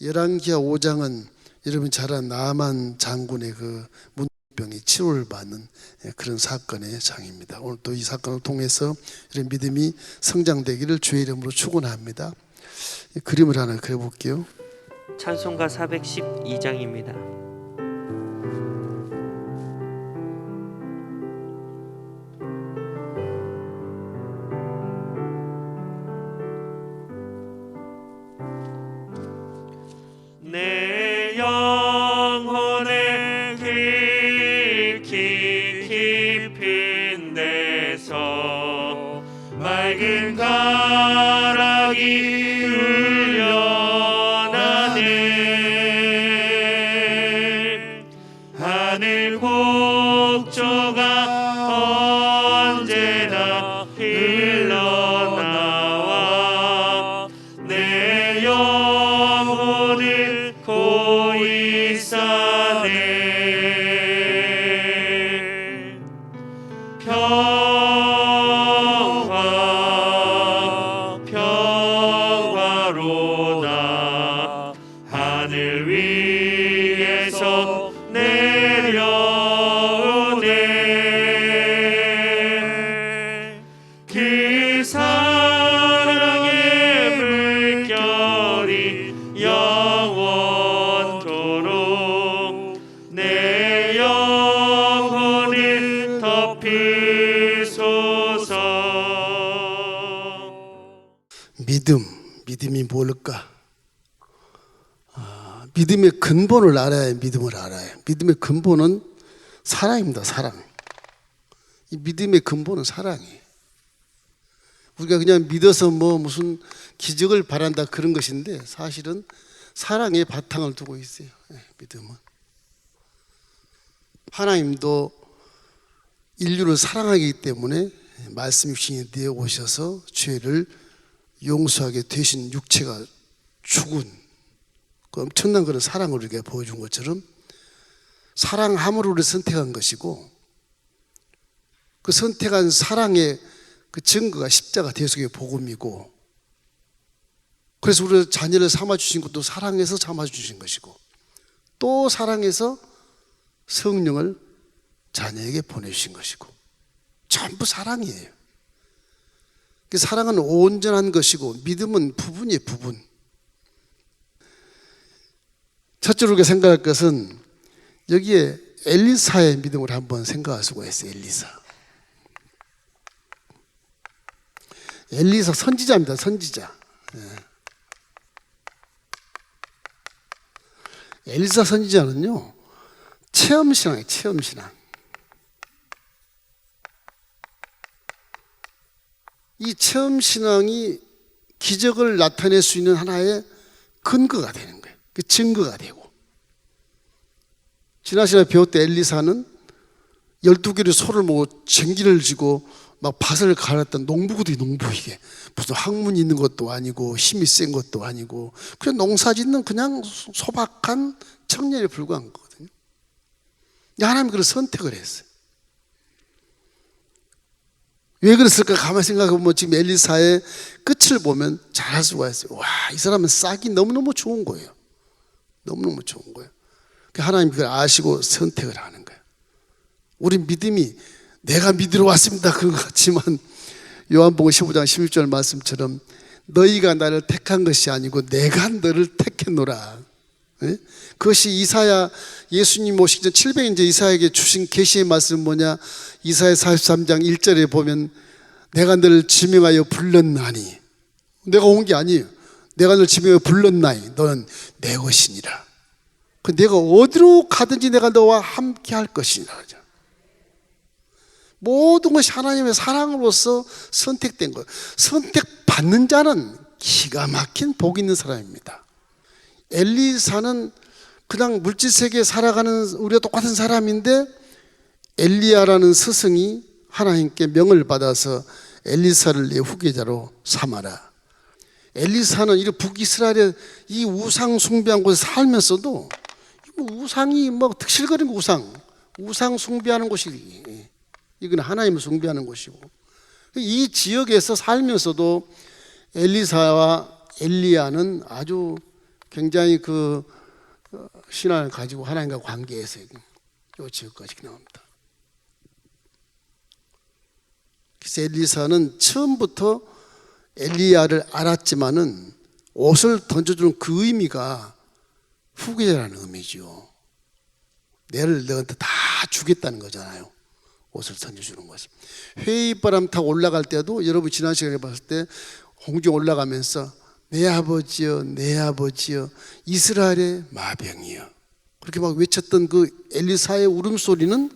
열왕기하 5장은 여러분 잘 아는 나아만 장군의 그 문병이 치료를 받는 그런 사건의 장입니다. 오늘 또 이 사건을 통해서 이런 믿음이 성장되기를 주의 이름으로 축원합니다. 그림을 하나 그려볼게요. 찬송가 412장입니다. 내 영혼의 깊은 데서 맑은 가락이 흘려나네. 하늘 곡조가 언제나 흘러나와 내 영혼을 고이 싸네. 평화로다 하늘 위에서 내려오네. 그 사랑의 물결이 영원토록 내 영혼을 덮이소서. 믿음이 뭘까? 믿음의 근본을 알아야 믿음을 알아요. 믿음의 근본은 사랑입니다. 사랑. 이 믿음의 근본은 사랑이에요. 우리가 그냥 믿어서 무슨 기적을 바란다 그런 것인데 사실은 사랑의 바탕을 두고 있어요. 믿음은. 하나님도 인류를 사랑하기 때문에 말씀 육신이 되어 오셔서 죄를 용서하게 되신 육체가 죽은 그 엄청난 그런 사랑을 우리에게 보여준 것처럼 사랑함으로 우리를 선택한 것이고 그 선택한 사랑의 그 증거가 십자가 대속의 복음이고 그래서 우리를 자녀를 삼아주신 것도 사랑해서 삼아주신 것이고 또 사랑해서 성령을 자녀에게 보내주신 것이고 전부 사랑이에요. 사랑은 온전한 것이고 믿음은 부분이에요. 부분. 첫째로 우리가 생각할 것은 여기에 엘리사의 믿음을 한번 생각할 수가 있어요. 엘리사 선지자입니다. 선지자. 엘리사 선지자는요 체험신앙이에요. 체험신앙. 이 체험신앙이 기적을 나타낼 수 있는 하나의 근거가 되는 거예요. 그 증거가 되고. 지난 시간에 배웠던 엘리사는 12개의 소를 모으고 쟁기를 지고 막 밭을 갈았던 농부거든요. 농부. 이게 무슨 학문이 있는 것도 아니고 힘이 센 것도 아니고 그냥 농사 짓는 그냥 소박한 청년에 불과한 거거든요. 하나님이 그걸 선택을 했어요. 왜 그랬을까 가만히 생각해보면 지금 엘리사의 끝을 보면 잘 알 수가 있어요. 와, 이 사람은 싹이 너무너무 좋은 거예요. 너무너무 좋은 거예요. 하나님이 그걸 아시고 선택을 하는 거예요. 우리 믿음이 내가 믿으러 왔습니다 그런 것 같지만 요한복음 15장 16절 말씀처럼 너희가 나를 택한 것이 아니고 내가 너를 택했노라. 그것이 이사야 예수님 오시기 전 700년 이사야에게 주신 계시의 말씀은 뭐냐? 이사야 43장 1절에 보면 내가 너를 지명하여 불렀나니 내가 온 게 아니에요. 내가 너를 지명하여 불렀나니 너는 내 것이니라. 내가 어디로 가든지 내가 너와 함께 할 것이니라. 모든 것이 하나님의 사랑으로서 선택된 거예요. 선택받는 자는 기가 막힌 복 있는 사람입니다. 엘리사는 그냥 물질세계에 살아가는 우리가 똑같은 사람인데 엘리야라는 스승이 하나님께 명을 받아서 엘리사를 내 후계자로 삼아라. 엘리사는 이 북이스라엘의 이 우상 숭배한 곳에 살면서도 우상이 득실거리는 우상 숭배하는 곳이 이건 하나님을 숭배하는 곳이고 이 지역에서 살면서도 엘리사와 엘리야는 아주 굉장히 그 신앙을 가지고 하나님과 관계에서 지금까지 나옵니다. 그래서 엘리사는 처음부터 엘리야를 알았지만은 옷을 던져주는 그 의미가 후계자라는 의미죠. 내를 너한테 다 주겠다는 거잖아요. 옷을 던져주는 것은. 회의바람 타고 올라갈 때도 여러분 지난 시간에 봤을 때 공중 올라가면서 내 아버지여 내 아버지여 이스라엘의 마병이여 그렇게 막 외쳤던 그 엘리사의 울음소리는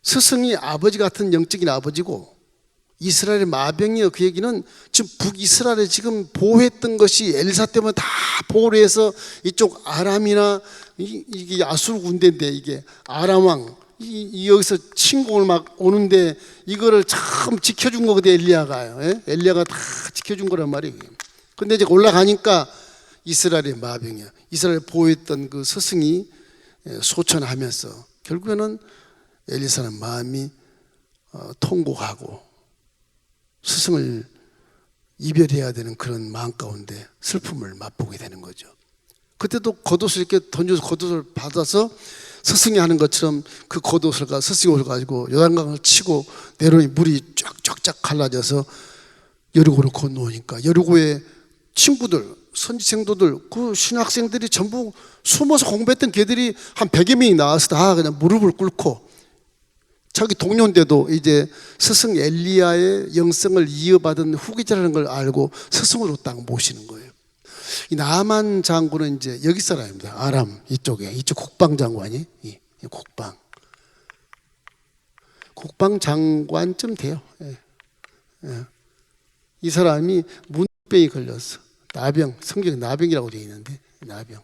스승이 아버지 같은 영적인 아버지고 이스라엘의 마병이여 그 얘기는 지금 북이스라엘에 지금 보호했던 것이 엘리사 때문에 다 보호를 해서 이쪽 아람이나 이게 아수르 군대인데 이게 아람 왕 여기서 침공을 막 오는데 이거를 참 지켜준 거거든 엘리야가요. 예? 엘리야가 다 지켜준 거란 말이에요. 근데 이제 올라가니까 이스라엘의 마병이야. 이스라엘 보호했던 그 스승이 소천하면서 결국에는 엘리사는 마음이 통곡하고 스승을 이별해야 되는 그런 마음 가운데 슬픔을 맛보게 되는 거죠. 그때도 겉옷을 이렇게 던져서 겉옷을 받아서 스승이 하는 것처럼 그 겉옷을 스승이 옷을 가지고 요단강을 치고 내려오니 물이 쫙쫙쫙 갈라져서 여리고를 건너오니까 여리고의 친구들 선지생도들 그 신학생들이 전부 숨어서 공부했던 걔들이 한 100여 명이 나와서 다 그냥 무릎을 꿇고 자기 동료인데도 이제 스승 엘리야의 영성을 이어받은 후계자라는 걸 알고 스승으로 딱 모시는 거예요. 이 나만 장군은 이제 여기 사람입니다. 아람 이쪽에 이쪽 국방 장관이 이 국방 장관쯤 돼요. 예. 예. 이 사람이 문병이 걸렸어. 나병 성경에 나병이라고 되어 있는데 나병.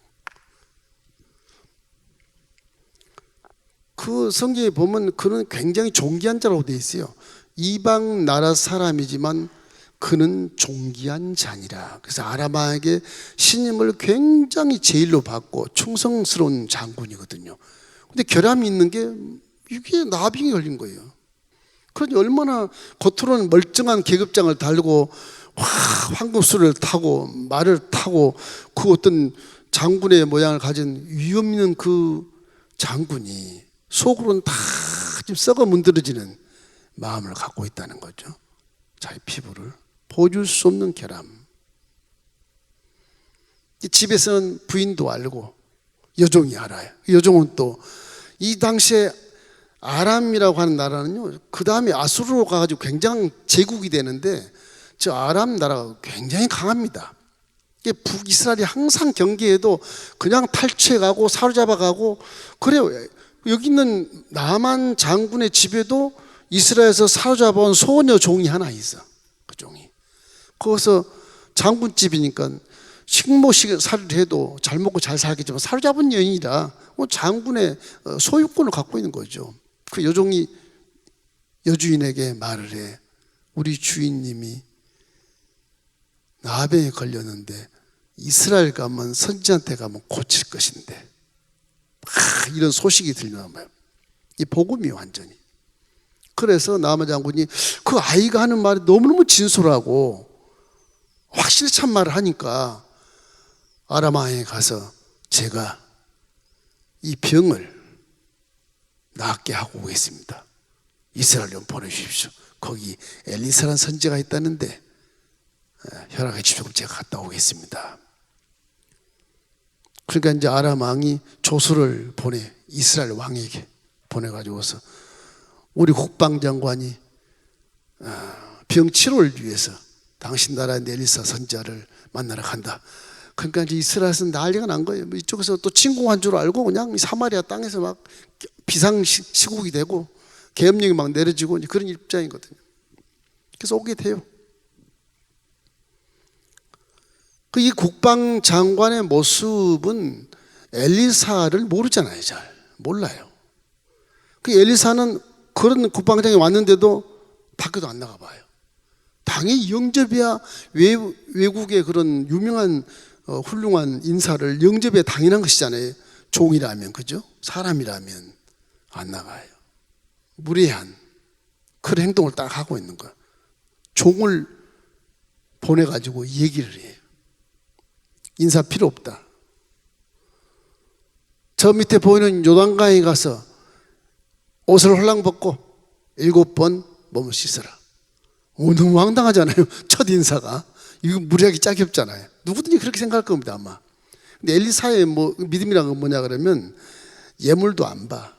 그 성경에 보면 그는 굉장히 존귀한 자라고 되어 있어요. 이방 나라 사람이지만 그는 존귀한 자니라. 그래서 아람에게 신임을 굉장히 제일로 받고 충성스러운 장군이거든요. 근데 결함이 있는 게 이게 나병이 걸린 거예요. 그러니 얼마나 겉으로는 멀쩡한 계급장을 달고 황금수를 타고 말을 타고 그 어떤 장군의 모양을 가진 위험 있는 그 장군이 속으로는 다 지금 썩어 문드러지는 마음을 갖고 있다는 거죠. 자기 피부를 보여줄 수 없는 결함. 집에서는 부인도 알고 여종이 알아요. 여종은 또 이 당시에 아람이라고 하는 나라는요, 그 다음에 아수르로 가가지고 굉장히 제국이 되는데 저 아람 나라가 굉장히 강합니다. 북이스라엘이 항상 경계에도 그냥 탈취해가고 사로잡아가고 그래요. 여기 있는 나만 장군의 집에도 이스라엘에서 사로잡아온 소녀 종이 하나 있어. 그 종이. 거기서 장군집이니까 식모살이를 해도 잘 먹고 잘 살겠지만 사로잡은 여인이라 장군의 소유권을 갖고 있는 거죠. 그 여종이 여주인에게 말을 해. 우리 주인님이 나병에 걸렸는데 이스라엘 가면 선지한테 가면 고칠 것인데 이런 소식이 들리나 봐요. 이 복음이 완전히. 그래서 나만 장군이 그 아이가 하는 말이 너무너무 진솔하고 확실히 참 말을 하니까 아람왕에 가서 제가 이 병을 낫게 하고 오겠습니다. 이스라엘 좀 보내주십시오. 거기 엘리사라는 선지가 있다는데 허락해 주시고 제가 갔다 오겠습니다. 그러니까 이제 아람 왕이 조서를 보내 이스라엘 왕에게 보내가지고서 우리 국방장관이 병 치료를 위해서 당신 나라의 엘리사 선지자를 만나러 간다. 그러니까 이제 이스라엘에서 난리가 난 거예요. 이쪽에서 또 침공한 줄 알고 그냥 사마리아 땅에서 막 비상시국이 되고 계엄령이 막 내려지고 그런 입장이거든요. 그래서 오게 돼요. 이 국방장관의 모습은 엘리사를 모르잖아요. 잘 몰라요. 그 엘리사는 그런 국방장이 왔는데도 밖에도 안 나가봐요. 당연히 영접해야 외국의 그런 유명한 훌륭한 인사를 영접해야 당연한 것이잖아요. 종이라면, 그죠? 사람이라면 안 나가요. 무례한 그런 행동을 딱 하고 있는 거야. 종을 보내가지고 얘기를 해요. 인사 필요 없다. 저 밑에 보이는 요단강에 가서 옷을 홀랑 벗고 7번 몸을 씻어라. 너무 황당하잖아요. 첫 인사가. 이거 무리하기 짝이 없잖아요. 누구든지 그렇게 생각할 겁니다, 아마. 근데 엘리사의 믿음이란 건 뭐냐 그러면 예물도 안 봐.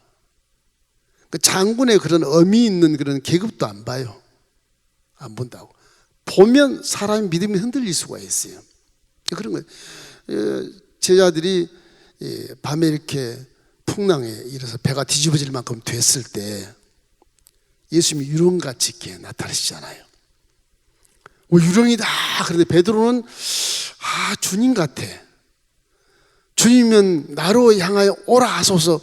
그 장군의 그런 의미 있는 그런 계급도 안 봐요. 안 본다고. 보면 사람의 믿음이 흔들릴 수가 있어요. 그런 거예요. 제자들이 밤에 이렇게 풍랑에 일어서 배가 뒤집어질 만큼 됐을 때 예수님이 유령같이 이렇게 나타나시잖아요. 유령이다. 그런데 베드로는 주님 같아. 주님이면 나로 향하여 오라 하소서.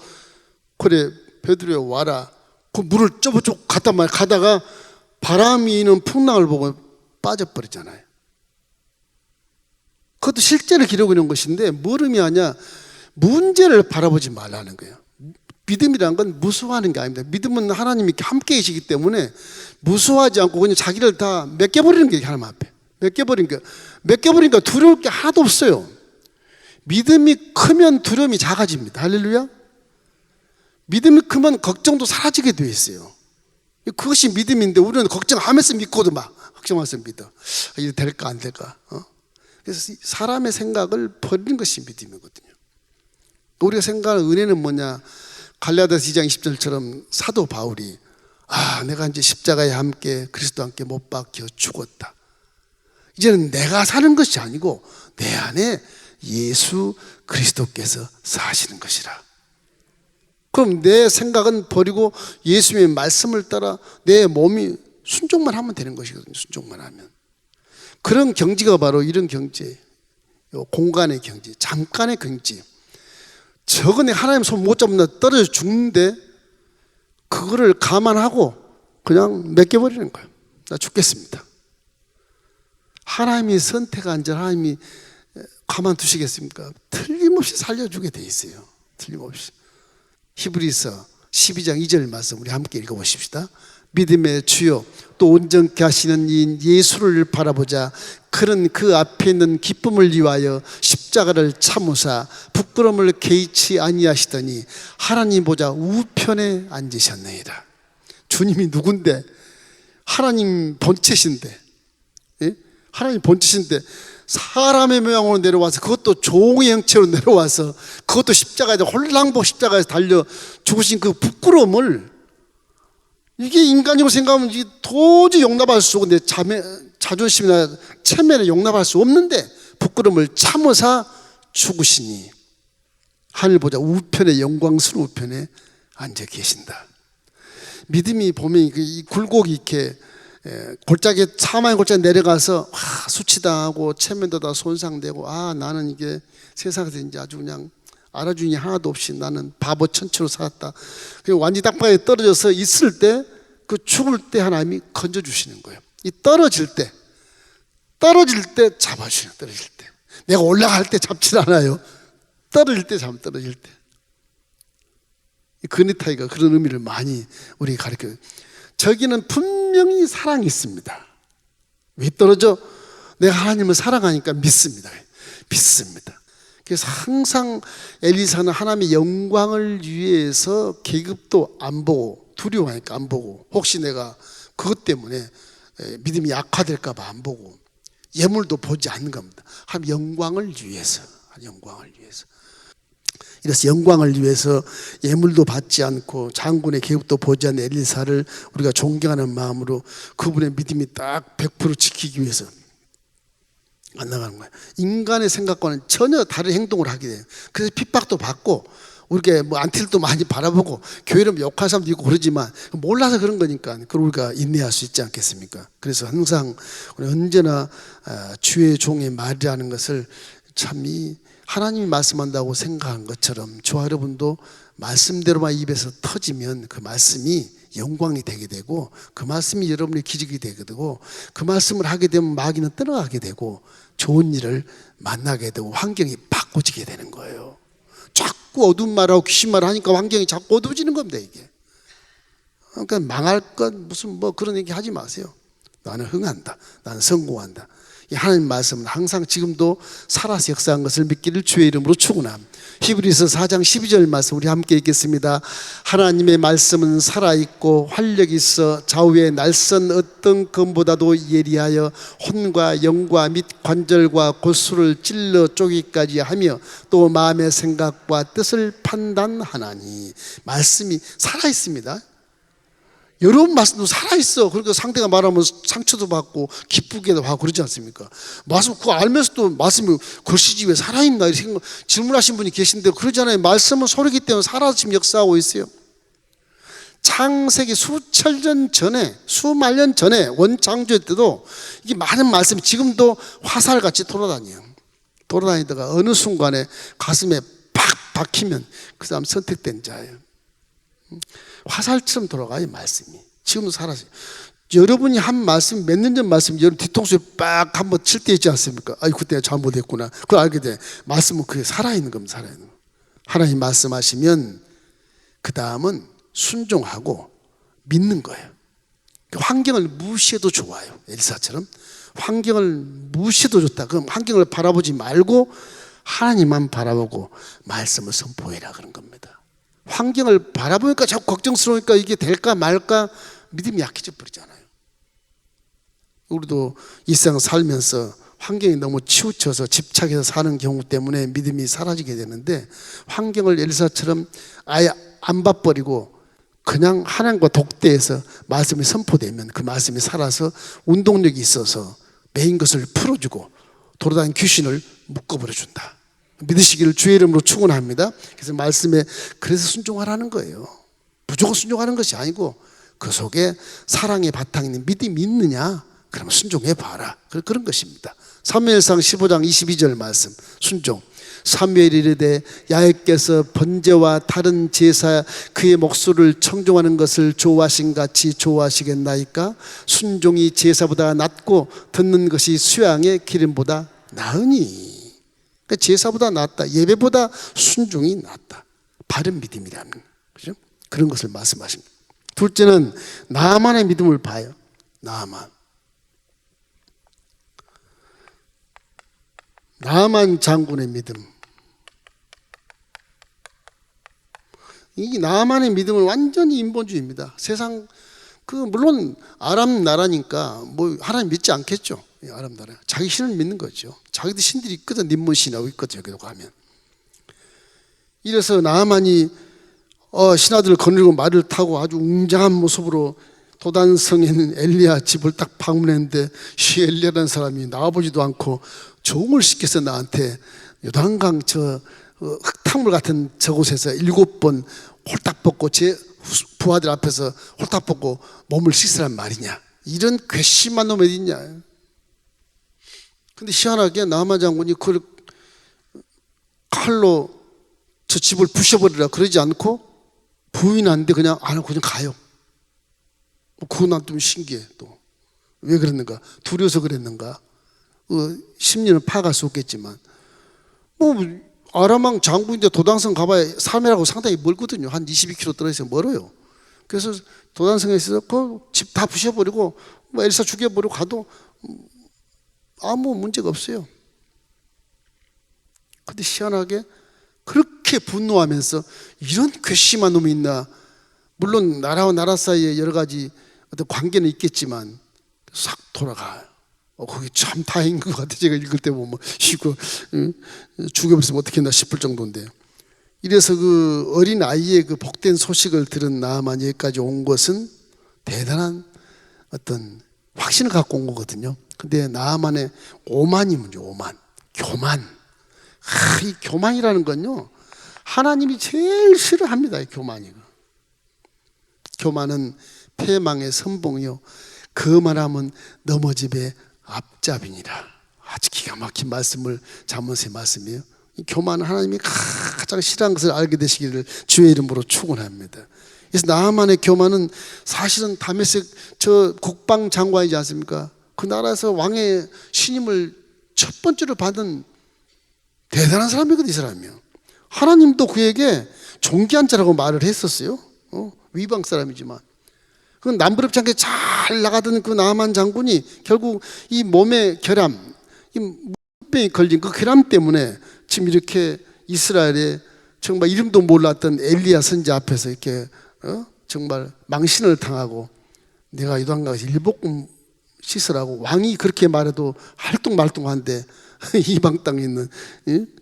그래 베드로야 와라. 그 물을 쩌부쩍 갔단 말이야. 가다가 바람이 있는 풍랑을 보고 빠져버리잖아요. 그것도 실제로 기록해 놓은 것인데 뭘 의미하냐? 문제를 바라보지 말라는 거예요. 믿음이란 건 무서워하는 게 아닙니다. 믿음은 하나님이 함께 계시기 때문에 무서워하지 않고 그냥 자기를 다 맡겨버리는 게 하나님 앞에. 맡겨버리니까 두려울 게 하나도 없어요. 믿음이 크면 두려움이 작아집니다. 할렐루야. 믿음이 크면 걱정도 사라지게 되어 있어요. 그것이 믿음인데 우리는 걱정하면서 믿고도 막 걱정하면서 믿어. 이게 될까 안 될까. 그래서 사람의 생각을 버리는 것이 믿음이거든요. 우리가 생각하는 은혜는 뭐냐? 갈라디아서 2장 20절처럼 사도 바울이 내가 이제 십자가에 함께 그리스도와 함께 못 박혀 죽었다. 이제는 내가 사는 것이 아니고 내 안에 예수 그리스도께서 사시는 것이라. 그럼 내 생각은 버리고 예수님의 말씀을 따라 내 몸이 순종만 하면 되는 것이거든요. 순종만 하면. 그런 경지가 바로 이런 경지예요. 공간의 경지, 잠깐의 경지. 저거는 하나님 손 못 잡는다 떨어져 죽는데 그거를 감안하고 그냥 맡겨버리는 거예요. 나 죽겠습니다. 하나님이 선택한 자 하나님이 가만두시겠습니까? 틀림없이 살려주게 돼 있어요. 틀림없이. 히브리서 12장 2절 말씀 우리 함께 읽어보십시다. 믿음의 주요 또 온전케 하시는 이인 예수를 바라보자. 그는 그 앞에 있는 기쁨을 위하여 십자가를 참으사 부끄러움을 개의치 아니하시더니 하나님 보좌 우편에 앉으셨나이다. 주님이 누군데? 하나님 본체신데, 하나님 본체신데 사람의 모양으로 내려와서 그것도 종의 형체로 내려와서 그것도 십자가에서 홀랑복 십자가에서 달려 죽으신 그 부끄러움을 이게 인간적으로 생각하면 도저히 용납할 수 없고 내 자존심이나 체면에 용납할 수 없는데 부끄러움을 참으사 죽으시니 하늘 보자 우편에 영광스러운 우편에 앉아 계신다. 믿음이 보면 이 굴곡이 이렇게 골짜기에 사망의 골짜기에 내려가서 수치당하고 체면도 다 손상되고 나는 이게 세상에서 이제 아주 그냥 알아주니 하나도 없이 나는 바보 천치로 살았다. 그리고 완전히 땅바닥에 떨어져서 있을 때 그 죽을 때 하나님이 건져주시는 거예요. 이 떨어질 때 잡아주시는 거예요. 떨어질 때. 내가 올라갈 때 잡질 않아요. 떨어질 때 잡아. 떨어질 때. 이 그네타이가 그런 의미를 많이 우리 가르쳐요. 저기는 분명히 사랑이 있습니다. 왜 떨어져? 내가 하나님을 사랑하니까 믿습니다. 믿습니다. 그래서 항상 엘리사는 하나님의 영광을 위해서 계급도 안 보고 두려워하니까 안 보고 혹시 내가 그것 때문에 믿음이 약화될까 봐 안 보고 예물도 보지 않는 겁니다. 하나님 영광을 위해서. 영광을 위해서. 이래서 영광을 위해서 예물도 받지 않고 장군의 계급도 보지 않는 엘리사를 우리가 존경하는 마음으로 그분의 믿음이 딱 100% 지키기 위해서 안 나가는 거예요. 인간의 생각과는 전혀 다른 행동을 하게 돼요. 그래서 핍박도 받고 우리가 안티들도 많이 바라보고 교회를 욕할 사람도 있고 그러지만 몰라서 그런 거니까 그걸 우리가 인내할 수 있지 않겠습니까? 그래서 항상 우리 언제나 주의 종의 말이라는 것을 참 하나님이 말씀한다고 생각한 것처럼 저와 여러분도 말씀대로만 입에서 터지면 그 말씀이 영광이 되게 되고 그 말씀이 여러분의 기적이 되게 되고 그 말씀을 하게 되면 마귀는 떠나가게 되고 좋은 일을 만나게 되고 환경이 바꿔지게 되는 거예요. 자꾸 어두운 말하고 귀신 말을 하니까 환경이 자꾸 어두워지는 겁니다. 이게. 그러니까 망할 것 무슨 그런 얘기 하지 마세요. 나는 흥한다. 나는 성공한다. 이 하나님 말씀은 항상 지금도 살아서 역사한 것을 믿기를 주의 이름으로 축원합니다. 히브리서 4장 12절 말씀 우리 함께 읽겠습니다. 하나님의 말씀은 살아있고 활력이 있어 좌우의 날선 어떤 검보다도 예리하여 혼과 영과 및 관절과 골수를 찔러 쪼기까지 하며 또 마음의 생각과 뜻을 판단하나니. 말씀이 살아있습니다. 여러분 말씀도 살아있어. 그러니까 상대가 말하면 상처도 받고 기쁘게도 하고 그러지 않습니까? 말씀 그거 알면서도 말씀이 글씨지 왜 살아있나 이렇게 질문하신 분이 계신데 그러잖아요. 말씀은 소리기 때문에 살아서 지금 역사하고 있어요. 창세기 수천 년 전에, 수만 년 전에 원창조 때도 이게 많은 말씀이 지금도 화살같이 돌아다니다가 어느 순간에 가슴에 팍 박히면 그 사람 선택된 자예요. 화살처럼 돌아가요. 말씀이 지금도 살아서. 여러분이 한 말씀 몇 년 전 말씀 여러분 뒤통수에 빡 한번 칠 때 있지 않습니까? 아이 그때 잘못했구나. 그걸 알게 돼. 말씀은 그게 살아있는 겁니다. 살아있는 거. 하나님 말씀하시면 그 다음은 순종하고 믿는 거예요. 환경을 무시해도 좋아요. 엘사처럼 환경을 무시해도 좋다. 그럼 환경을 바라보지 말고 하나님만 바라보고 말씀을 선포해라 그런 겁니다. 환경을 바라보니까 자꾸 걱정스러우니까 이게 될까 말까 믿음이 약해져 버리잖아요. 우리도 일상 살면서 환경이 너무 치우쳐서 집착해서 사는 경우 때문에 믿음이 사라지게 되는데 환경을 엘사처럼 아예 안 봐버리고 그냥 하나님과 독대해서 말씀이 선포되면 그 말씀이 살아서 운동력이 있어서 매인 것을 풀어주고 돌아다니는 귀신을 묶어버려준다. 믿으시기를 주의 이름으로 축원합니다. 그래서 말씀에 그래서 순종하라는 거예요. 무조건 순종하는 것이 아니고 그 속에 사랑의 바탕이 있는 믿음이 있느냐? 그러면 순종해 봐라. 그런 것입니다. 사무엘상 15장 22절 말씀 순종. 사무엘이 이르되 야훼께서 번제와 다른 제사 그의 목소리를 청종하는 것을 좋아하신 같이 좋아하시겠나이까? 순종이 제사보다 낫고 듣는 것이 수양의 기름보다 나으니. 그러니까 제사보다 낫다. 예배보다 순종이 낫다. 바른 믿음이라는 그죠? 그런 것을 말씀하십니다. 둘째는 나만의 믿음을 봐요. 나만 장군의 믿음. 이 나만의 믿음은 완전히 인본주의입니다. 세상 물론 아람 나라니까 뭐 하나님 믿지 않겠죠. 아람 나라 자기 신을 믿는 거죠. 자기들 신들이 있거든. 님몬 신하고 있거든. 여기로 가면. 이래서 나만이 신하들을 거느리고 말을 타고 아주 웅장한 모습으로 도단성에 있는 엘리야 집을 딱 방문했는데 시 엘리야라는 사람이 나와보지도 않고 종을 시켜서 나한테 요단강 저 흙탕물 같은 저곳에서 7번 홀딱 벗고 제 부하들 앞에서 홀딱 벗고 몸을 씻으란 말이냐. 이런 괘씸한 놈이 어디 있냐. 근데 희한하게 나만 장군이 그걸 칼로 저 집을 부셔버리라 그러지 않고 부인하는데 그냥 안 하고 그냥 가요. 그건 난 좀 신기해. 또 왜 그랬는가? 두려워서 그랬는가? 심리는 파악할 수 없겠지만 뭐 아람왕 장군인데 도단성 가봐야 사면하고 상당히 멀거든요. 한 22km 떨어져서 멀어요. 그래서 도단성에 있어서 그 집 다 부셔버리고 뭐 엘사 죽여버리고 가도 아무 문제가 없어요. 근데 희한하게 그렇게 분노하면서 이런 괘씸한 놈이 있나. 물론 나라와 나라 사이에 여러 가지 어떤 관계는 있겠지만 싹 돌아가요. 그게 참 다행인 것 같아요. 제가 읽을 때 보면 이거 죽여버렸으면 어떻겠나 싶을 정도인데. 이래서 그 어린 아이의 그 복된 소식을 들은 나만 여기까지 온 것은 대단한 어떤 확신을 갖고 온 거거든요. 근데 나만의 오만이 문제. 교만. 이 교만이라는 건요 하나님이 제일 싫어합니다. 이 교만이. 교만은 패망의 선봉이요 그만하면 넘어짐의 앞잡이니라. 아주 기가 막힌 말씀을 잠언의 말씀이에요. 이 교만은 하나님이 가장 싫어하는 것을 알게 되시기를 주의 이름으로 축원합니다. 그래서 나만의 교만은 사실은 다메섹 저 국방장관이지 않습니까? 그 나라에서 왕의 신임을 첫 번째로 받은 대단한 사람이거든요. 이 사람이요. 하나님도 그에게 존귀한 자라고 말을 했었어요. 위방 사람이지만 그 남부럽지 않게 잘 나가던 그 나만 장군이 결국 이 몸의 결함, 이 물병이 걸린 그 괴람 때문에 지금 이렇게 이스라엘에 정말 이름도 몰랐던 엘리야 선지 앞에서 이렇게 정말 망신을 당하고 내가 요단강에서 일복금 씻으라고 왕이 그렇게 말해도 할뚱말뚱한데 이방 땅에 있는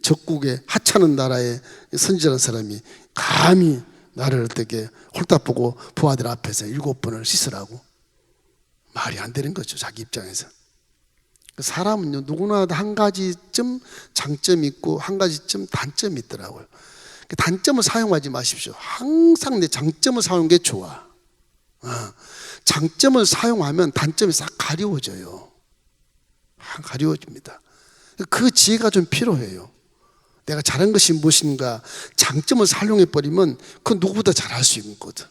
적국의 하찮은 나라의 선지자라는 사람이 감히 나를 어떻게 홀딱 보고 부하들 앞에서 7번을 씻으라고 말이 안 되는 거죠. 자기 입장에서. 사람은요 누구나 한 가지쯤 장점이 있고 한 가지쯤 단점이 있더라고요. 단점을 사용하지 마십시오. 항상 내 장점을 사용하는 게 좋아. 장점을 사용하면 단점이 싹 가리워져요. 가리워집니다. 그 지혜가 좀 필요해요. 내가 잘한 것이 무엇인가 장점을 활용해버리면 그 누구보다 잘할 수 있거든.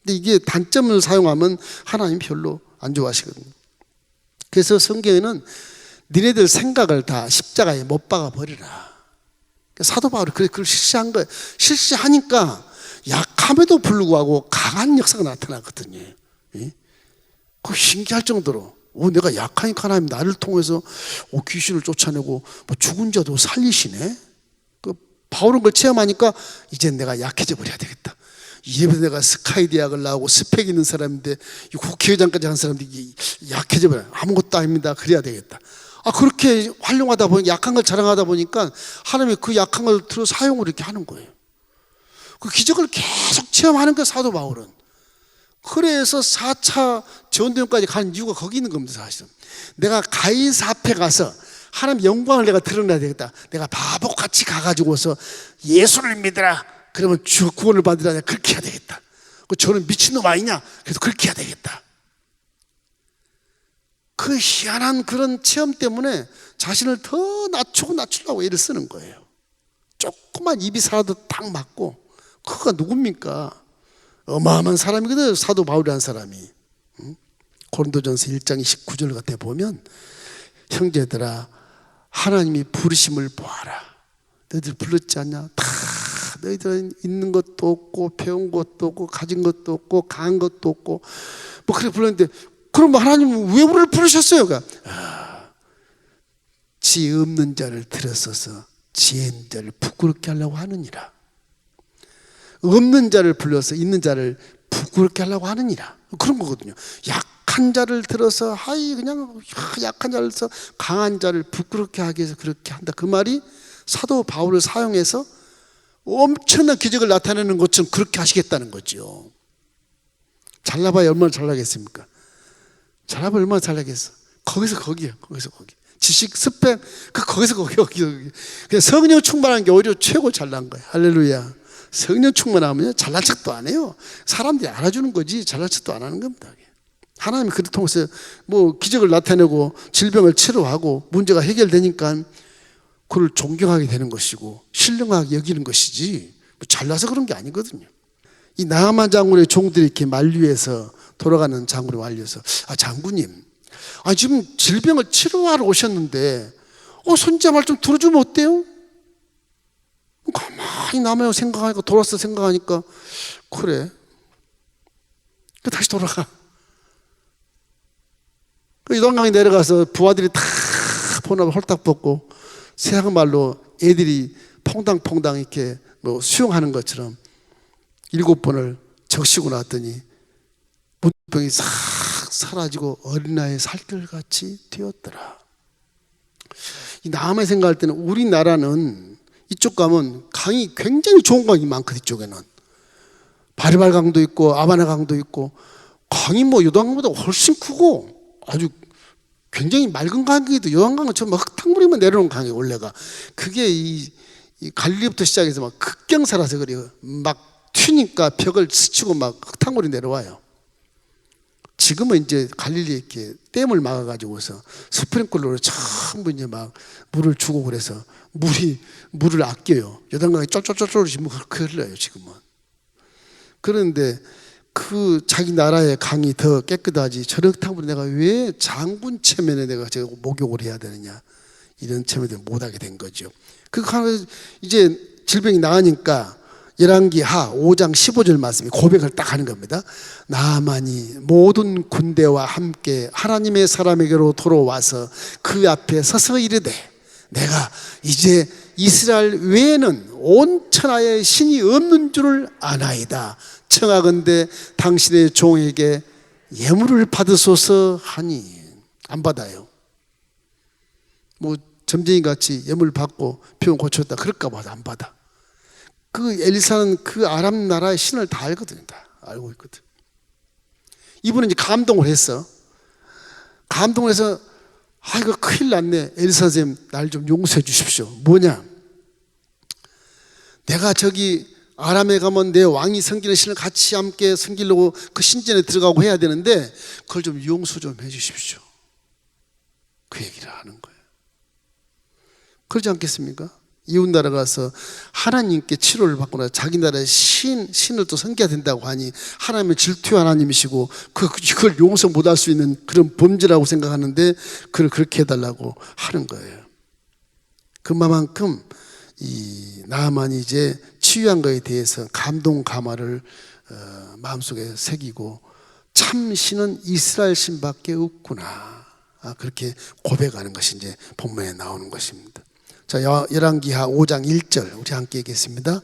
근데 이게 단점을 사용하면 하나님 별로 안 좋아하시거든요. 그래서 성경에는 니네들 생각을 다 십자가에 못 박아 버리라. 사도 바울이 그걸 실시한 거예요. 실시하니까 약함에도 불구하고 강한 역사가 나타나거든요. 그 신기할 정도로 내가 약하니까 하나님 나를 통해서 귀신을 쫓아내고 죽은 자도 살리시네. 그 바울은 그걸 체험하니까 이제 내가 약해져 버려야 되겠다. 이제부터 내가 스카이 대학을 나오고 스펙 있는 사람인데 국회의장까지 한 사람들이 약해져 버려. 아무것도 아닙니다. 그래야 되겠다. 그렇게 활용하다 보니 약한 걸 자랑하다 보니까 하나님이 그 약한 걸 들어 사용을 이렇게 하는 거예요. 그 기적을 계속 체험하는 거 사도 바울은. 그래서 4차 전도연까지 가는 이유가 거기 있는 겁니다. 사실은 내가 가이사 앞에 가서 하나님 영광을 내가 드러내야 되겠다. 내가 바보같이 가가지고서 예수를 믿으라 그러면 주 구원을 받으라. 그렇게 해야 되겠다. 저는 미친놈 아니냐. 그래서 그렇게 해야 되겠다. 그 희한한 그런 체험 때문에 자신을 더 낮추려고 애를 쓰는 거예요. 조그만 입이 살아도 딱 맞고. 그가 누굽니까? 어마어마한 사람이거든. 사도 바울이라는 사람이. 고린도전서 1장 29절 같아 보면 형제들아 하나님이 부르심을 보아라. 너희들 불렀지 않냐? 다 너희들은 있는 것도 없고 배운 것도 없고 가진 것도 없고 강한 것도 없고 그렇게 불렀는데 그럼 하나님은 왜 우리를 부르셨어요? 지혜 없는 자를 들어서서 지혜 있는 자를 부끄럽게 하려고 하느니라. 없는 자를 불러서 있는 자를 부끄럽게 하려고 하느니라. 그런 거거든요. 약한 자를 들어서 그냥 약한 자를 들어서 강한 자를 부끄럽게 하기 위해서 그렇게 한다. 그 말이 사도 바울을 사용해서 엄청난 기적을 나타내는 것처럼 그렇게 하시겠다는 거죠. 잘나봐야 얼마나 잘나겠습니까? 잘나봐야 얼마나 잘나겠어. 거기서 거기야. 거기서 거기. 지식, 스펙, 거기서 거기. 그냥 성령 충만한 게 오히려 최고 잘난 거야. 할렐루야. 성령 충만하면 잘난 척도 안 해요. 사람들이 알아주는 거지 잘난 척도 안 하는 겁니다. 하나님이 그를 통해서 기적을 나타내고 질병을 치료하고 문제가 해결되니까 그를 존경하게 되는 것이고 신령하게 여기는 것이지 잘나서 그런 게 아니거든요. 이 나아만 장군의 종들이 이렇게 만류해서 돌아가는 장군을 말려서 장군님 지금 질병을 치료하러 오셨는데 손자 말 좀 들어주면 어때요? 가만히 남아요 생각하니까 돌아서 생각하니까 그래 다시 돌아가. 요단강에 내려가서 부하들이 다 포나무 홀딱 벗고 세상말로 애들이 퐁당퐁당 이렇게 수영하는 것처럼 7번을 적시고 났더니 문병이 싹 사라지고 어린아이의 살결같이 되었더라. 이 남의 생각할 때는 우리나라는 이쪽 가면 강이 굉장히 좋은 강이 많거든. 이쪽에는 바리발 강도 있고 아바나 강도 있고 강이 요단강보다 훨씬 크고 아주 굉장히 맑은 강이도 요단강은 전부 흙탕물이면 내려오는 강이에요. 원래가 그게 이 갈릴리부터 시작해서 막 극경사라서 그래요. 막 튀니까 벽을 스치고 막 흙탕물이 내려와요. 지금은 이제 갈릴리 이렇게 댐을 막아가지고서 스프링클러로 전부 이제 막 물을 주고 그래서 물을 아껴요. 요단강이 쫄쫄쫄쫄 지금 그렇게 흘러요 지금은. 그런데 그 자기 나라의 강이 더 깨끗하지 저런 탕물에 내가 왜 장군 체면에 내가 제가 목욕을 해야 되느냐 이런 체면에 못하게 된 거죠. 그 이제 질병이 나으니까 열왕기하 5장 15절 말씀이 고백을 딱 하는 겁니다. 나아만이 모든 군대와 함께 하나님의 사람에게로 돌아와서 그 앞에 서서 이르되 내가 이제 이스라엘 외에는 온 천하에 신이 없는 줄을 아나이다. 청하건대 당신의 종에게 예물을 받으소서 하니. 안 받아요. 뭐 점쟁이 같이 예물 받고 병 고쳤다 그럴까 봐 안 받아. 그 엘리사는 그 아람 나라의 신을 다 알거든요. 다 알고 있거든. 이분은 이제 감동을 했어. 감동을 해서 이거 큰일 났네. 엘리사 선생님 날 좀 용서해 주십시오. 뭐냐? 내가 저기 아람에 가면 내 왕이 섬기는 신을 같이 함께 섬기려고 그 신전에 들어가고 해야 되는데 그걸 좀 용서 좀 해 주십시오. 그 얘기를 하는 거예요. 그러지 않겠습니까? 이웃 나라 가서 하나님께 치료를 받고 나서 자기 나라의 신을 또 섬겨야 된다고 하니 하나님은 질투의 하나님이시고 그걸 용서 못할 수 있는 그런 범죄라고 생각하는데 그걸 그렇게 해달라고 하는 거예요. 그만큼 이 나아만이 이제 치유한 거에 대해서 감동 감화를 마음속에 새기고 참 신은 이스라엘 신밖에 없구나. 그렇게 고백하는 것이 이제 본문에 나오는 것입니다. 자, 열왕기하 5장 1절 우리 함께 읽겠습니다.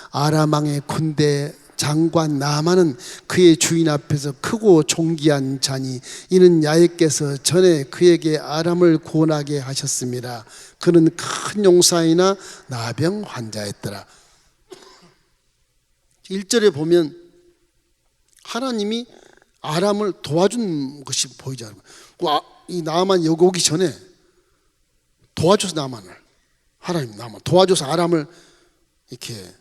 아람 왕의 군대 장관 나아만은 그의 주인 앞에서 크고 존귀한 자니 이는 야훼께서 전에 그에게 아람을 구원하게 하셨습니다. 그는 큰 용사이나 나병 환자였더라. 1절에 보면 하나님이 아람을 도와준 것이 보이잖아요. 이 나아만이 여기 오기 전에 도와줘서 나아만을 하나님 나아만 도와줘서 아람을 이렇게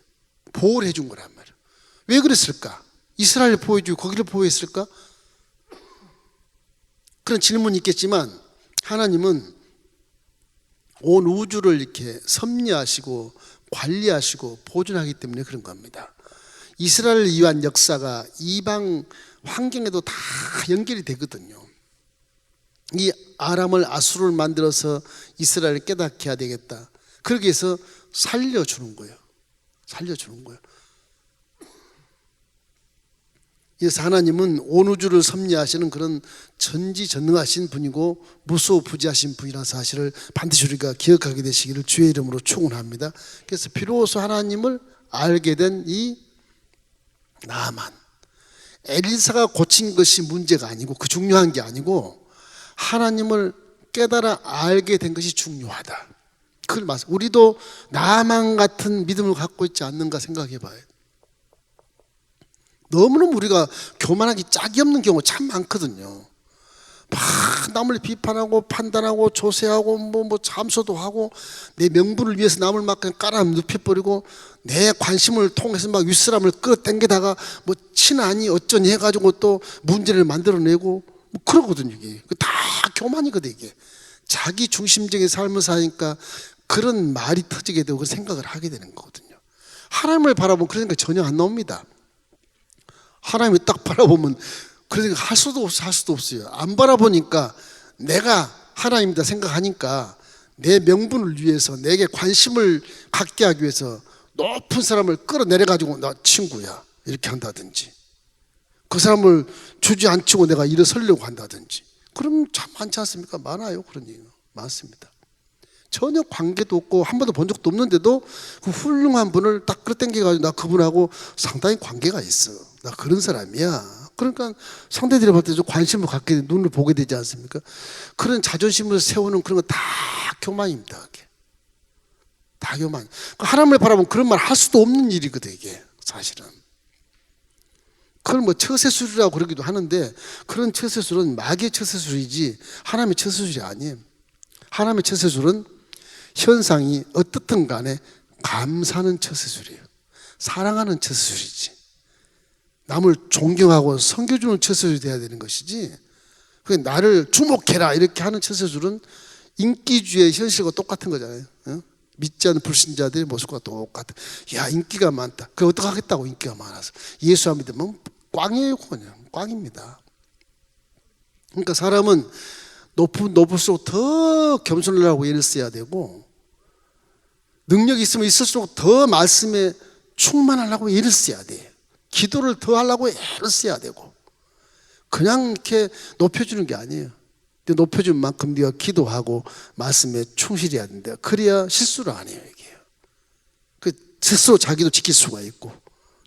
보호를 해준 거란 말이에요. 왜 그랬을까? 이스라엘을 보호해주고 거기를 보호했을까? 그런 질문이 있겠지만 하나님은 온 우주를 이렇게 섭리하시고 관리하시고 보존하기 때문에 그런 겁니다. 이스라엘을 위한 역사가 이방 환경에도 다 연결이 되거든요. 이 아람을 아수르를 만들어서 이스라엘을 깨닫게 해야 되겠다. 그러기 위해서 살려주는 거예요. 살려주는 거예요. 그래서 하나님은 온 우주를 섭리하시는 그런 전지전능하신 분이고 무소부지하신 분이라는 사실을 반드시 우리가 기억하게 되시기를 주의 이름으로 축원합니다. 그래서 비로소 하나님을 알게 된 이 나아만, 엘리사가 고친 것이 문제가 아니고 그 중요한 게 아니고 하나님을 깨달아 알게 된 것이 중요하다. 그걸 말씀. 우리도 나만 같은 믿음을 갖고 있지 않는가 생각해 봐요. 너무너무 우리가 교만하기 짝이 없는 경우가 참 많거든요. 막 남을 비판하고 판단하고 조세하고 뭐 잠소도 하고 내 명분을 위해서 남을 막 깔아 눕혀버리고 내 관심을 통해서 막 윗사람을 끌어당기다가 뭐 친하니 어쩌니 해가지고 또 문제를 만들어내고 뭐 그러거든요. 이게 다 교만이거든. 이게 자기 중심적인 삶을 사니까 그런 말이 터지게 되고 그런 생각을 하게 되는 거거든요. 하나님을 바라보면 그런 생각 전혀 안 나옵니다. 하나님을 딱 바라보면 그런 생각 할 수도 없어요. 안 바라보니까 내가 하나님이다 생각하니까 내 명분을 위해서 내게 관심을 갖게 하기 위해서 높은 사람을 끌어내려가지고 나 친구야 이렇게 한다든지 그 사람을 주저앉히고 내가 일어서려고 한다든지 그럼 참 많지 않습니까? 많아요. 그런 얘기가 많습니다. 전혀 관계도 없고 한 번도 본 적도 없는데도 그 훌륭한 분을 딱 끌어당겨가지고 나 그분하고 상당히 관계가 있어. 나 그런 사람이야. 그러니까 상대들이 볼 때 좀 관심을 갖게 눈을 보게 되지 않습니까? 그런 자존심을 세우는 그런 건 다 교만입니다. 그게. 다 교만. 하나님을 바라보면 그런 말 할 수도 없는 일이거든 이게 사실은. 그걸 뭐 처세술이라고 그러기도 하는데 그런 처세술은 마귀의 처세술이지 하나님의 처세술이 아니에요. 하나님의 처세술은 현상이 어떻든 간에 감사하는 처세술이에요. 사랑하는 처세술이지. 남을 존경하고 섬겨주는 처세술이 돼야 되는 것이지 나를 주목해라 이렇게 하는 처세술은 인기주의 현실과 똑같은 거잖아요. 믿지 않는 불신자들의 모습과 똑같아. 야 인기가 많다. 그걸 어떻게 하겠다고 인기가 많아서. 예수 안 믿으면 꽝이에요. 그냥 꽝입니다. 그러니까 사람은 높을수록 더 겸손을 하고 애를 써야 되고 능력이 있으면 있을수록 더 말씀에 충만하려고 애를 써야 돼. 기도를 더 하려고 애를 써야 되고, 그냥 이렇게 높여주는 게 아니에요. 근데 높여준 만큼 네가 기도하고 말씀에 충실해야 된다. 그래야 실수를 안 해요. 이게 그 스스로 자기도 지킬 수가 있고,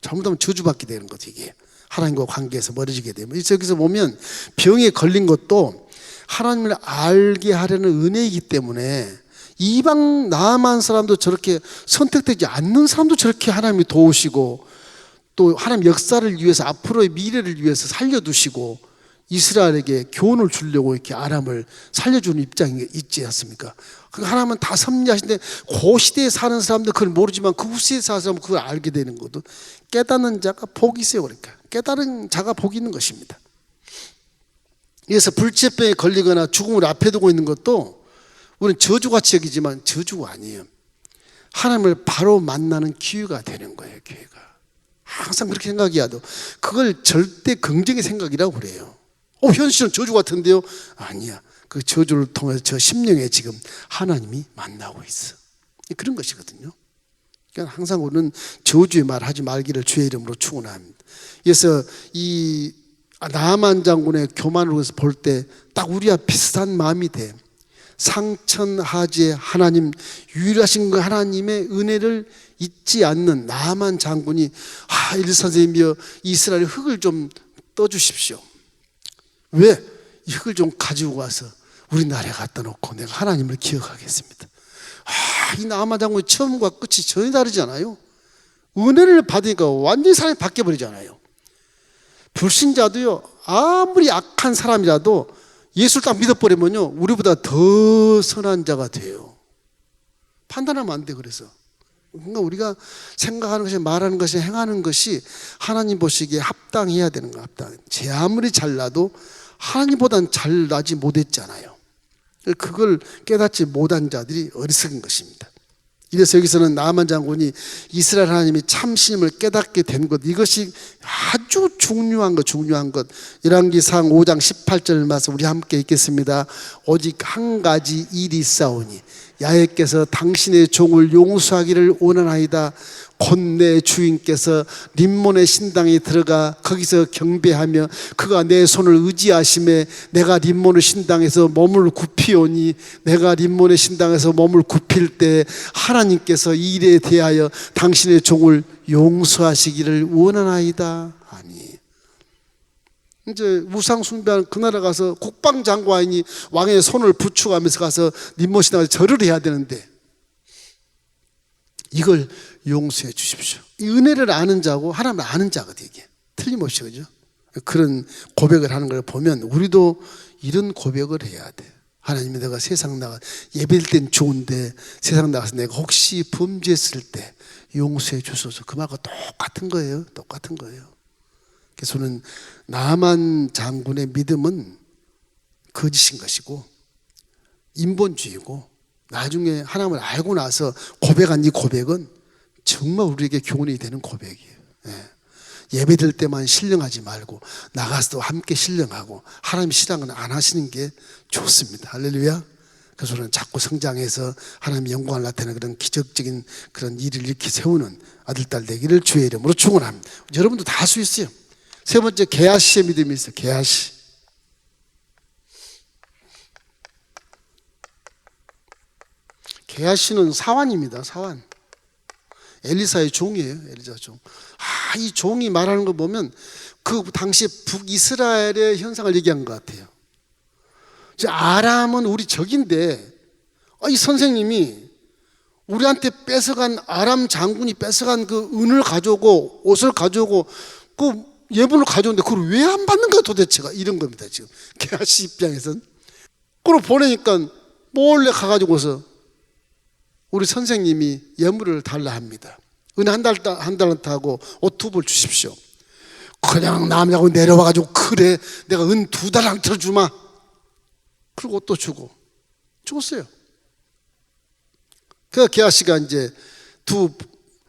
잘못하면 저주받게 되는 거죠. 이게 하나님과 관계에서 멀어지게 되면. 여기서 보면 병에 걸린 것도 하나님을 알게 하려는 은혜이기 때문에, 이방 나아만 사람도 저렇게 선택되지 않는 사람도 저렇게 하나님이 도우시고, 또 하나님 역사를 위해서, 앞으로의 미래를 위해서 살려두시고, 이스라엘에게 교훈을 주려고 이렇게 아람을 살려주는 입장이 있지 않습니까? 하나님은 다 섭리하신데, 그 시대에 사는 사람들 그걸 모르지만 그 후시대에 사는 사람은 그걸 알게 되는 것도, 깨닫는 자가 복이 있어요. 그러니까 깨달은 자가 복이 있는 것입니다. 그래서 불치병에 걸리거나 죽음을 앞에 두고 있는 것도 우리는 저주같이 여기지만 저주가 아니에요. 하나님을 바로 만나는 기회가 되는 거예요. 기회가. 항상 그렇게 생각해야 돼. 그걸 절대 긍정의 생각이라고 그래요. 현실은 저주 같은데요? 아니야. 그 저주를 통해서 저 심령에 지금 하나님이 만나고 있어. 그런 것이거든요. 그러니까 항상 우리는 저주의 말 하지 말기를 주의 이름으로 축원합니다. 그래서 이 나아만 장군의 교만을 볼 때 딱 우리와 비슷한 마음이 돼. 상천하제 하나님, 유일하신 그 하나님의 은혜를 잊지 않는 나아만 장군이, 엘리 선생님이여 이스라엘 흙을 좀 떠주십시오. 왜? 이 흙을 좀 가지고 와서 우리나라에 갖다 놓고 내가 하나님을 기억하겠습니다. 이 나아만 장군의 처음과 끝이 전혀 다르지 않아요? 은혜를 받으니까 완전히 사람이 바뀌어버리잖아요. 불신자도요, 아무리 악한 사람이라도 예수를 딱 믿어버리면요, 우리보다 더 선한 자가 돼요. 판단하면 안 돼. 그래서 뭔가 우리가 생각하는 것이, 말하는 것이, 행하는 것이 하나님 보시기에 합당해야 되는 거야. 제 아무리 잘나도 하나님보단 잘나지 못했잖아요. 그걸 깨닫지 못한 자들이 어리석은 것입니다. 이래서 여기서는 나아만 장군이 이스라엘 하나님이 참신임을 깨닫게 된 것, 이것이 아주 중요한 것. 열왕기상 5장 18절 말씀 우리 함께 읽겠습니다. 오직 한 가지 일이 있사오니 야훼께서 당신의 종을 용서하기를 원하나이다. 곧 내 주인께서 림몬의 신당에 들어가 거기서 경배하며 그가 내 손을 의지하심에 내가 림몬의 신당에서 몸을 굽히오니, 내가 림몬의 신당에서 몸을 굽힐 때 하나님께서 이 일에 대하여 당신의 종을 용서하시기를 원하나이다. 아니, 이제 우상 숭배하는 그 나라 가서 국방장관이 왕의 손을 부축하면서 가서 림몬 신당에서 절을 해야 되는데, 이걸 용서해 주십시오. 이 은혜를 아는 자고 하나님을 아는 자거든요. 이게 틀림없이, 그죠? 그런 고백을 하는 걸 보면 우리도 이런 고백을 해야 돼. 하나님이 내가 세상 나가 예배일 땐 좋은데 세상 나가서 내가 혹시 범죄했을 때 용서해 주소서. 그 말과 똑같은 거예요. 그래서 저는 나아만 장군의 믿음은 거짓인 것이고 인본주의고, 나중에 하나님을 알고 나서 고백한 이 고백은 정말 우리에게 교훈이 되는 고백이에요. 예배될 때만 신령하지 말고 나가서도 함께 신령하고 하나님 신앙은 안 하시는 게 좋습니다. 할렐루야. 그래서 저는 자꾸 성장해서 하나님의 영광을 나타내는 그런 기적적인 그런 일을 이렇게 세우는 아들, 딸 되기를 주의 이름으로 축원합니다. 여러분도 다 할 수 있어요. 세 번째, 게하시의 믿음이 있어요. 게하시. 게하시는 사환입니다. 사환. 엘리사의 종이에요. 엘리사 종. 이 종이 말하는 거 보면 그 당시 북이스라엘의 현상을 얘기한 것 같아요. 아람은 우리 적인데, 이 선생님이 우리한테 뺏어간, 아람 장군이 뺏어간 그 은을 가져오고 옷을 가져오고 그 예물을 가져오는데 그걸 왜 안 받는 거야 도대체가, 이런 겁니다. 지금 게하시 입장에서는. 그걸 보내니까 몰래 가가지고서 우리 선생님이 예물을 달라 합니다. 은 한 달란트하고 옷 2벌 주십시오. 그냥 남자고 내려와가지고, 그래 내가 은 2달란트를 주마. 그리고 옷도 주고 죽었어요. 그 게하시가 이제 두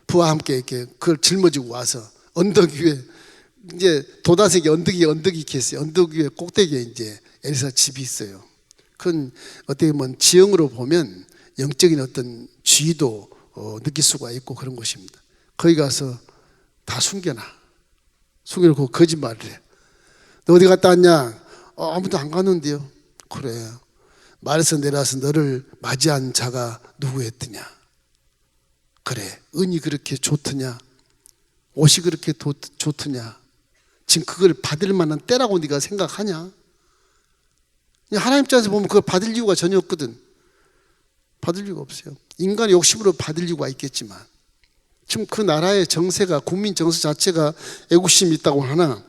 부와 함께 이렇게 그걸 짊어지고 와서 언덕 위에, 이제 도단색이 언덕이 이렇게 있어요. 언덕 위에 꼭대기에 이제 엘리사 집이 있어요. 그건 어떻게 보면 지형으로 보면 영적인 어떤 지위도 느낄 수가 있고 그런 곳입니다. 거기 가서 다 숨겨놔. 숨겨놓고 거짓말을 해. 너 어디 갔다 왔냐? 아무도 안 갔는데요. 그래. 말에서 내려와서 너를 맞이한 자가 누구였더냐? 그래. 은이 그렇게 좋더냐? 옷이 그렇게 좋더냐? 지금 그걸 받을 만한 때라고 네가 생각하냐? 하나님 입장에서 보면 그걸 받을 이유가 전혀 없거든. 받을 이유가 없어요. 인간의 욕심으로 받을 이유가 있겠지만 지금 그 나라의 정세가, 국민 정세 자체가 애국심이 있다고 하나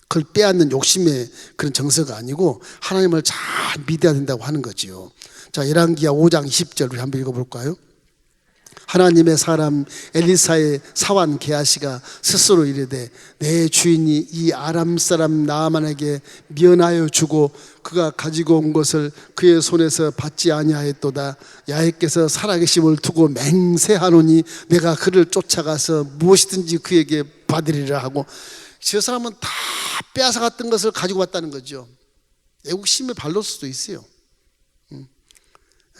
그걸 빼앗는 욕심의 그런 정서가 아니고 하나님을 잘 믿어야 된다고 하는 거지요. 자, 열왕기하 5장 20절 우리 한번 읽어볼까요? 하나님의 사람 엘리사의 사환 게하시가 스스로 이르되 내 주인이 이 아람 사람 나아만에게 면하여 주고 그가 가지고 온 것을 그의 손에서 받지 아니하였도다. 야훼께서 살아계심을 두고 맹세하노니 내가 그를 쫓아가서 무엇이든지 그에게 받으리라 하고, 저 사람은 다 빼앗아갔던 것을 가지고 왔다는 거죠. 애국심의 발로일 수도 있어요.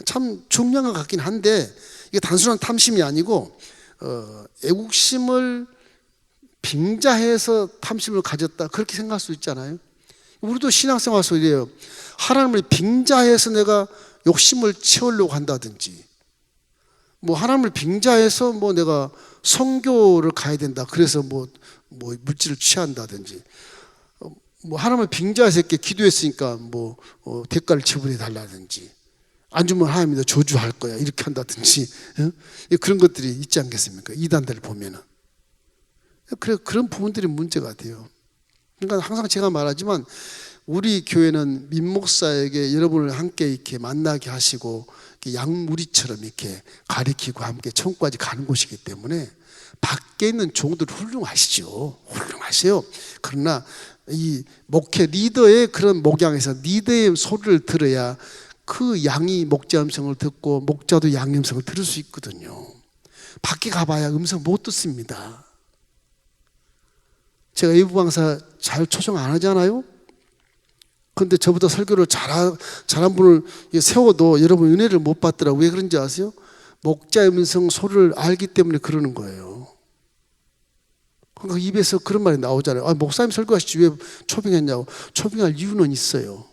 참 중요한 것 같긴 한데 이게 단순한 탐심이 아니고 애국심을 빙자해서 탐심을 가졌다, 그렇게 생각할 수 있잖아요. 우리도 신앙생활에서 이래요. 하나님을 빙자해서 내가 욕심을 채우려고 한다든지, 뭐 하나님을 빙자해서 뭐 내가 선교를 가야 된다, 그래서 뭐 물질을 취한다든지, 뭐 하나님을 빙자해서 이렇게 기도했으니까 뭐 대가를 지불해 달라든지, 안 주면 하나님이 너 저주할 거야 이렇게 한다든지, 그런 것들이 있지 않겠습니까? 이단들을 보면은. 그래, 그런 부분들이 문제가 돼요. 그러니까 항상 제가 말하지만 우리 교회는 민목사에게 여러분을 함께 이렇게 만나게 하시고 양무리처럼 이렇게 가리키고 함께 천국까지 가는 곳이기 때문에 밖에 있는 종들 훌륭하시죠. 훌륭하세요. 그러나 이 목회 리더의 그런 목양에서 리더의 소리를 들어야 그 양이 목자 음성을 듣고 목자도 양 음성을 들을 수 있거든요. 밖에 가봐야 음성 못 듣습니다. 제가 외부 강사 잘 초청 안 하잖아요. 그런데 저보다 설교를 잘한 분을 세워도 여러분 은혜를 못 받더라고요. 왜 그런지 아세요? 목자의 음성 소리를 알기 때문에 그러는 거예요. 그러니까 입에서 그런 말이 나오잖아요. 목사님 설교하시지 왜 초빙했냐고. 초빙할 이유는 있어요.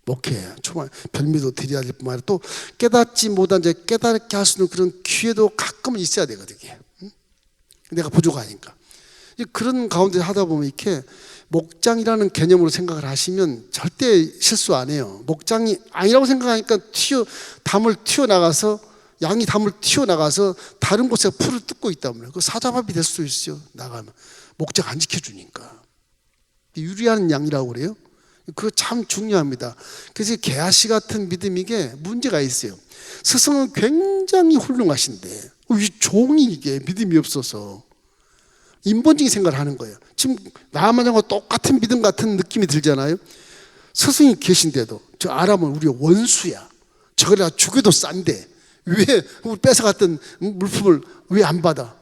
목회, 별미도 드려야 될 뿐만 아니라 또 깨닫지 못한 자 깨닫게 할 수 있는 그런 기회도 가끔은 있어야 되거든요. 내가 부족하니까. 그런 가운데 하다 보면 이렇게 목장이라는 개념으로 생각을 하시면 절대 실수 안 해요. 목장이 아니라고 생각하니까 담을 튀어나가서, 양이 담을 튀어나가서 다른 곳에 풀을 뜯고 있다면 그 사자밥이 될 수도 있어요. 나가면 목장 안 지켜주니까. 유리한 양이라고 그래요. 그거 참 중요합니다. 그래서 게하시 같은 믿음이 이게 문제가 있어요. 스승은 굉장히 훌륭하신데 이 종이 이게 믿음이 없어서 인본적인 생각을 하는 거예요. 지금 나아만하고 똑같은 믿음 같은 느낌이 들잖아요. 스승이 계신데도 저 아람은 우리 원수야, 저걸 다 죽여도 싼데 왜 우리 뺏어갔던 물품을 왜 안 받아?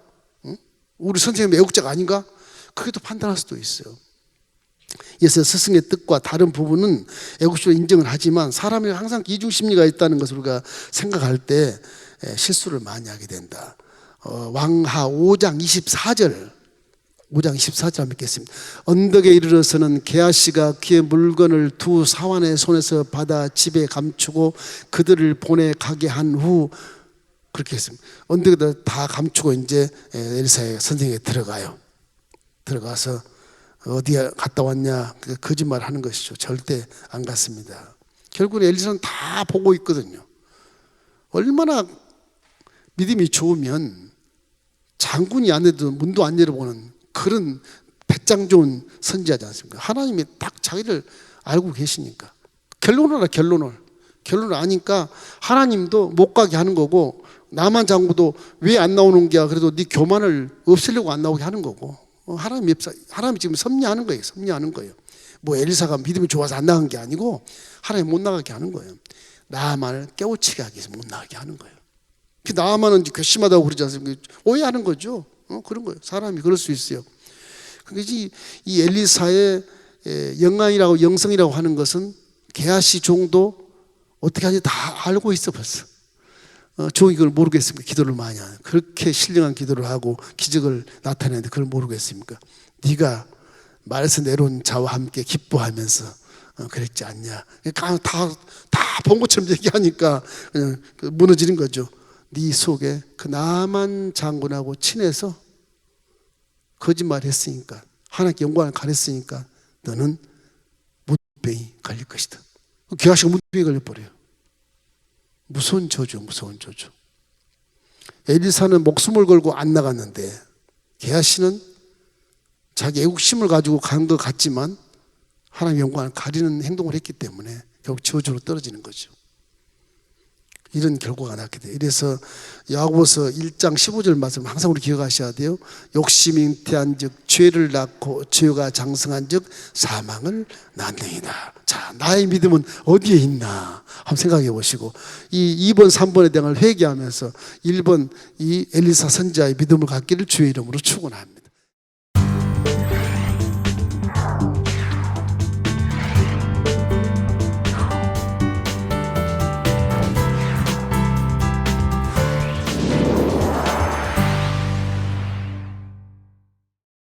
응? 우리 선생님 애국자가 아닌가? 그렇게도 판단할 수도 있어요. 그래서 스승의 뜻과 다른 부분은 애국심으로 인정을 하지만 사람이 항상 이중심리가 있다는 것을 우리가 생각할 때 실수를 많이 하게 된다. 왕하 5장 24절 한번 읽겠습니다. 언덕에 이르러서는 게하시가 그의 물건을 두 사환의 손에서 받아 집에 감추고 그들을 보내 가게 한 후, 그렇게 했습니다. 언덕에다 다 감추고 이제 엘리사의 선생에게 들어가서 어디에 갔다 왔냐, 거짓말 하는 것이죠. 절대 안 갔습니다. 결국은 엘리사는 다 보고 있거든요. 얼마나 믿음이 좋으면 장군이 안 해도 문도 안 열어보는 그런 배짱 좋은 선지자지 않습니까? 하나님이 딱 자기를 알고 계시니까. 결론을 아니까 하나님도 못 가게 하는 거고, 나만 장군도 왜 안 나오는 게야, 그래도 네 교만을 없애려고 안 나오게 하는 거고, 하나님이 지금 섭리하는 거예요. 뭐 엘리사가 믿음이 좋아서 안 나간 게 아니고 하나님 못 나가게 하는 거예요. 나만을 깨우치게 하기 위해서 못 나가게 하는 거예요. 나만은 괘씸하다고 그러지 않습니까? 오해하는 거죠. 그런 거예요. 사람이 그럴 수 있어요. 그러니까 이 엘리사의 영성이라고 하는 것은 게하시 종도 어떻게 하는지 다 알고 있어 벌써. 종이 그걸 모르겠습니까? 기도를 많이 하는, 그렇게 신령한 기도를 하고 기적을 나타내는데 그걸 모르겠습니까? 네가 말에서 내려온 자와 함께 기뻐하면서 그랬지 않냐. 다 본 것처럼 얘기하니까 그냥 무너지는 거죠. 네 속에 그 나만 장군하고 친해서 거짓말했으니까, 하나님께 영광을 가렸으니까 너는 문둥병이 걸릴 것이다. 게하시가 문둥병이 걸려버려요. 무서운 저주, 무서운 저주. 엘리사는 목숨을 걸고 안 나갔는데 게하시는 자기 애국심을 가지고 간 것 같지만 하나님의 영광을 가리는 행동을 했기 때문에 결국 저주로 떨어지는 거죠. 이런 결과가 났게 돼요. 이래서 야고보서 1장 15절 말씀 항상 우리 기억하셔야 돼요. 욕심이 잉태한 즉 죄를 낳고 죄가 장성한 즉 사망을 낳느니라. 자, 나의 믿음은 어디에 있나 한번 생각해 보시고, 이 2번 3번에 대한 걸 회개하면서 1번 이 엘리사 선지자의 믿음을 갖기를 주의 이름으로 축원합니다.